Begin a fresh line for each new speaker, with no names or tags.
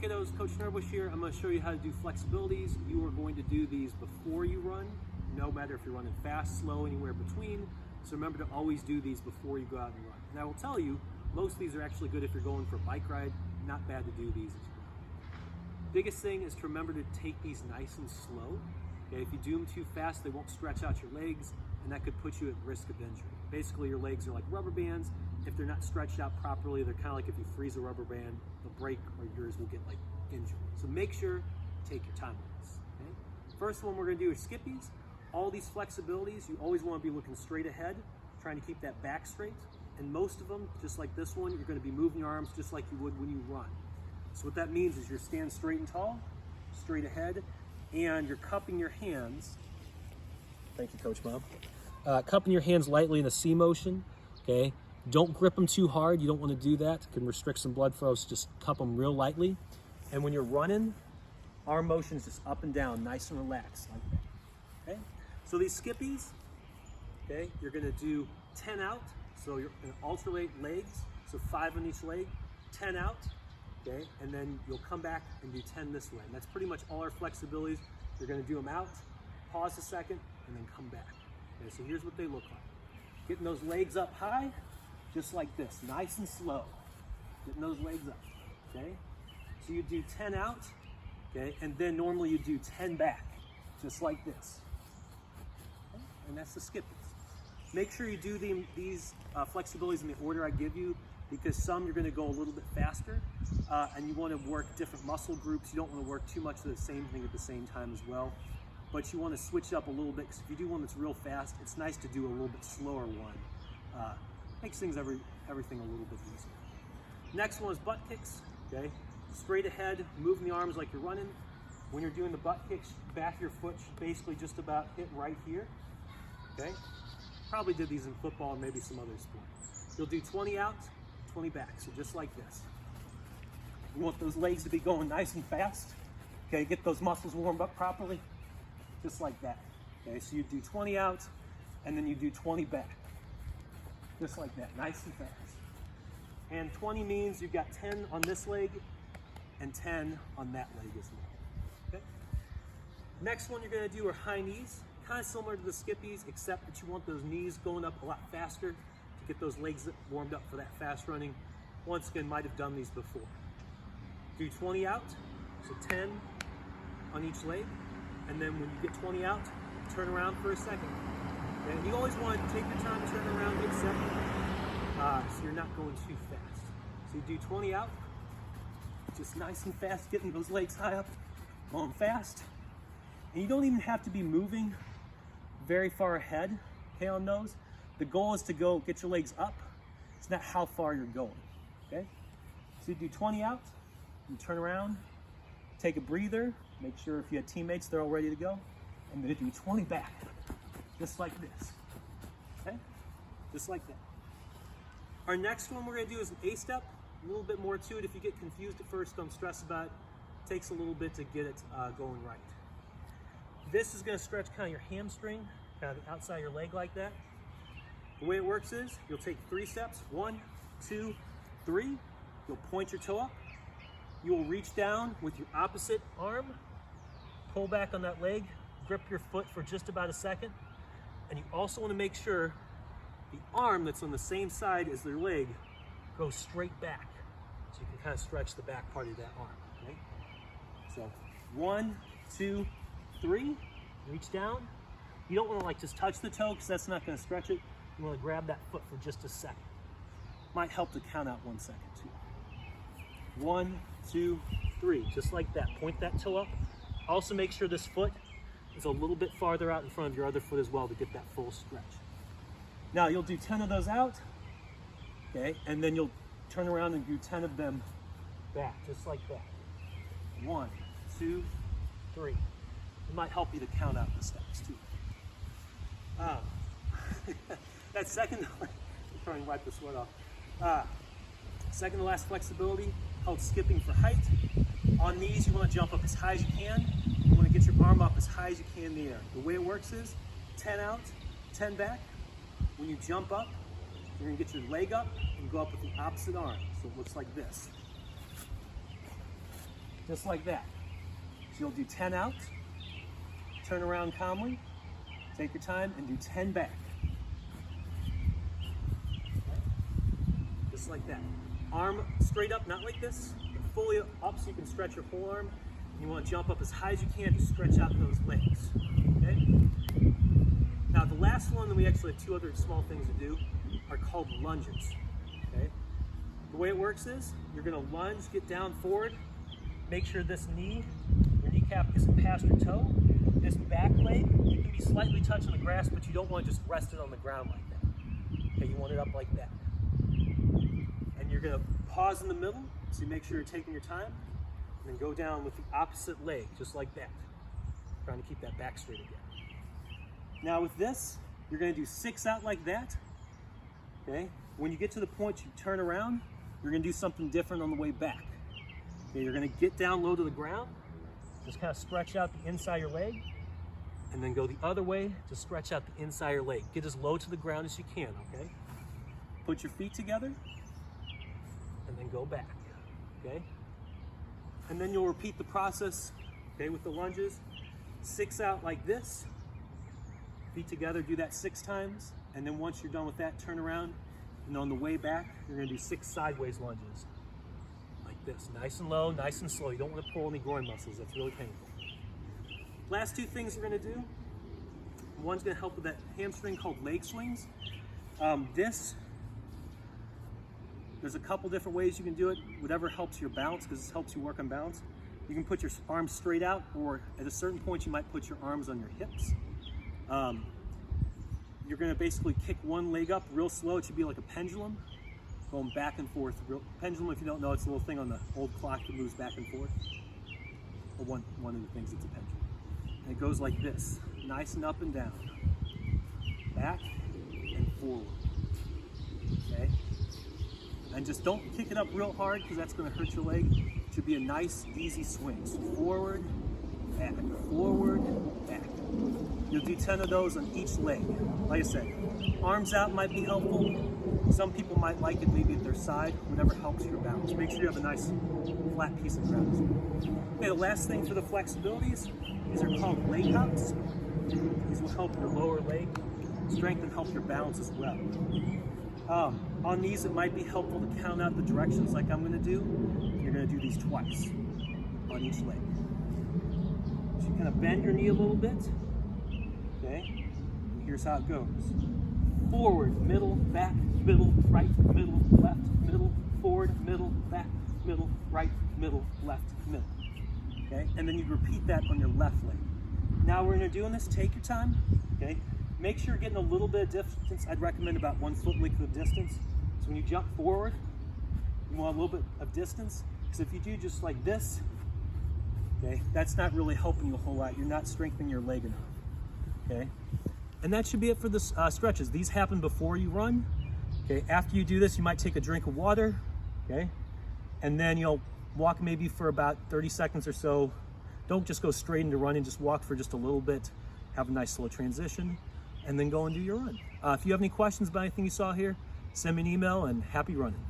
kiddos, Coach Nerbush here. I'm going to show you how to do flexibilities. You are going to do these before you run, no matter if you're running fast, slow, anywhere between. So remember to always do these before you go out and run. And I will tell you, most of these are actually good if you're going for a bike ride. Not bad to do these as well. Biggest thing is to remember to take these nice and slow. Okay, if you do them too fast, they won't stretch out your legs, and that could put you at risk of injury. Basically, your legs are like rubber bands. If they're not stretched out properly, they're kind of like if you freeze a rubber band, they'll break or yours will get like injured. So make sure to take your time with this. Okay? First one we're going to do is skippies. All these flexibilities, you always want to be looking straight ahead, trying to keep that back straight. And most of them, just like this one, you're going to be moving your arms just like you would when you run. So what that means is you're standing straight and tall, straight ahead, and you're cupping your hands. Thank you, Coach Bob. Cupping your hands lightly in a C motion, okay? Don't grip them too hard. You don't want to do that. It can restrict some blood flow, so just cup them real lightly. And when you're running, arm motion is just up and down, nice and relaxed, like that, okay? So these skippies, okay, you're gonna do 10 out, so you're gonna alternate legs, so 5 on each leg, 10 out, okay? And then you'll come back and do 10 this way. And that's pretty much all our flexibilities. You're gonna do them out, pause a second, and then come back. Okay, so here's what they look like. Getting those legs up high, just like this, nice and slow. Getting those legs up, okay? So you do 10 out, okay? And then normally you do 10 back, just like this. Okay? And that's the skippies. Make sure you do these flexibilities in the order I give you, because some you're gonna go a little bit faster, and you wanna work different muscle groups. You don't wanna work too much of the same thing at the same time as well. But you wanna switch it up a little bit, because if you do one that's real fast, it's nice to do a little bit slower one. Makes things everything a little bit easier. Next one is butt kicks, okay? Straight ahead, moving the arms like you're running. When you're doing the butt kicks, back of your foot should basically just about hit right here, okay? Probably did these in football and maybe some other sport. You'll do 20 out, 20 back, so just like this. You want those legs to be going nice and fast, okay? Get those muscles warmed up properly, just like that, okay? So you do 20 out, and then you do 20 back. Just like that, nice and fast. And 20 means you've got 10 on this leg and 10 on that leg as well, okay? Next one you're gonna do are high knees, kind of similar to the skippies, except that you want those knees going up a lot faster to get those legs warmed up for that fast running. Once again, might have done these before. Do 20 out, so 10 on each leg, and then when you get 20 out, turn around for a second. And you always want to take your time, turn around, get set, so you're not going too fast. So you do 20 out, just nice and fast, getting those legs high up, going fast. And you don't even have to be moving very far ahead, okay, on those. The goal is to go get your legs up. It's not how far you're going, okay? So you do 20 out, you turn around, take a breather, make sure if you had teammates, they're all ready to go, and then do 20 back. Just like this, okay? Just like that. Our next one we're gonna do is an A-step. A little bit more to it. If you get confused at first, don't stress about it. It takes a little bit to get it going right. This is gonna stretch kind of your hamstring, kind of the outside of your leg like that. The way it works is, you'll take 3 steps, 1, 2, 3. You'll point your toe up. You will reach down with your opposite arm, pull back on that leg, grip your foot for just about a second. And you also want to make sure the arm that's on the same side as their leg goes straight back. So you can kind of stretch the back part of that arm, okay? So 1, 2, 3, reach down. You don't want to like just touch the toe because that's not going to stretch it. You want to grab that foot for just a second. Might help to count out 1 second too. 1, 2, 3, just like that. Point that toe up. Also make sure this foot is a little bit farther out in front of your other foot as well to get that full stretch. Now you'll do 10 of those out, okay? And then you'll turn around and do 10 of them back, just like that. 1, 2, 3. It might help you to count out the steps too. That second, try and wipe the sweat off. Second to last flexibility, called skipping for height. On these, you want to jump up as high as you can. You want to get your arm up as high as you can in the air. The way it works is 10 out, 10 back. When you jump up, you're going to get your leg up and go up with the opposite arm. So it looks like this. just like that. So you'll do 10 out, turn around calmly, take your time, and do 10 back. Just like that. Arm straight up, not like this, but fully up so you can stretch your whole arm. You want to jump up as high as you can to stretch out those legs. Okay? Now the last one, we actually have two other small things to do, are called lunges. Okay? The way it works is, you're going to lunge, get down forward, make sure this knee, your kneecap isn't past your toe. This back leg, you can be slightly touching the grass, but you don't want to just rest it on the ground like that. Okay, you want it up like that. And you're going to pause in the middle, so you make sure you're taking your time, and then go down with the opposite leg, just like that. Trying to keep that back straight again. Now with this, you're going to do 6 out like that. Okay? When you get to the point you turn around, you're going to do something different on the way back. Okay, you're going to get down low to the ground, just kind of stretch out the inside of your leg, and then go the other way to stretch out the inside of your leg. Get as low to the ground as you can, okay? Put your feet together, and then go back, okay? And then you'll repeat the process, okay, with the lunges. 6 out like this, feet together, do that 6 times, and then once you're done with that, turn around, and on the way back, you're gonna do 6 sideways lunges. Like this, nice and low, nice and slow. You don't wanna pull any groin muscles, that's really painful. Last 2 things we're gonna do. One's gonna help with that hamstring called leg swings. There's a couple different ways you can do it, whatever helps your balance, because this helps you work on balance. You can put your arms straight out, or at a certain point you might put your arms on your hips. You're gonna basically kick one leg up real slow. It should be like a pendulum, going back and forth. Pendulum, if you don't know, it's a little thing on the old clock that moves back and forth. Or one of the things that's a pendulum. And it goes like this, nice and up and down. Back and forward, okay? And just don't kick it up real hard because that's gonna hurt your leg. It should be a nice, easy swing. So forward, back, You'll do 10 of those on each leg. Like I said, arms out might be helpful. Some people might like it maybe at their side, whatever helps your balance. Make sure you have a nice flat piece of ground. Okay, the last thing for the flexibilities, these are called leg hops. These will help your lower leg strength and help your balance as well. On these, it might be helpful to count out the directions like I'm gonna do. You're gonna do these twice on each leg. So you kind of bend your knee a little bit, okay? And here's how it goes. Forward, middle, back, middle, right, middle, left, middle, forward, middle, back, middle, right, middle, left, middle. Okay? And then you repeat that on your left leg. Now when you're doing this, take your time, okay? Make sure you're getting a little bit of distance. I'd recommend about 1 foot length of distance. So when you jump forward, you want a little bit of distance. Because if you do just like this, okay, that's not really helping you a whole lot. You're not strengthening your leg enough, okay? And that should be it for the stretches. These happen before you run, okay? After you do this, you might take a drink of water, okay? And then you'll walk maybe for about 30 seconds or so. Don't just go straight into running, just walk for just a little bit, have a nice slow transition, and then go and do your run. If you have any questions about anything you saw here, send me an email, and happy running.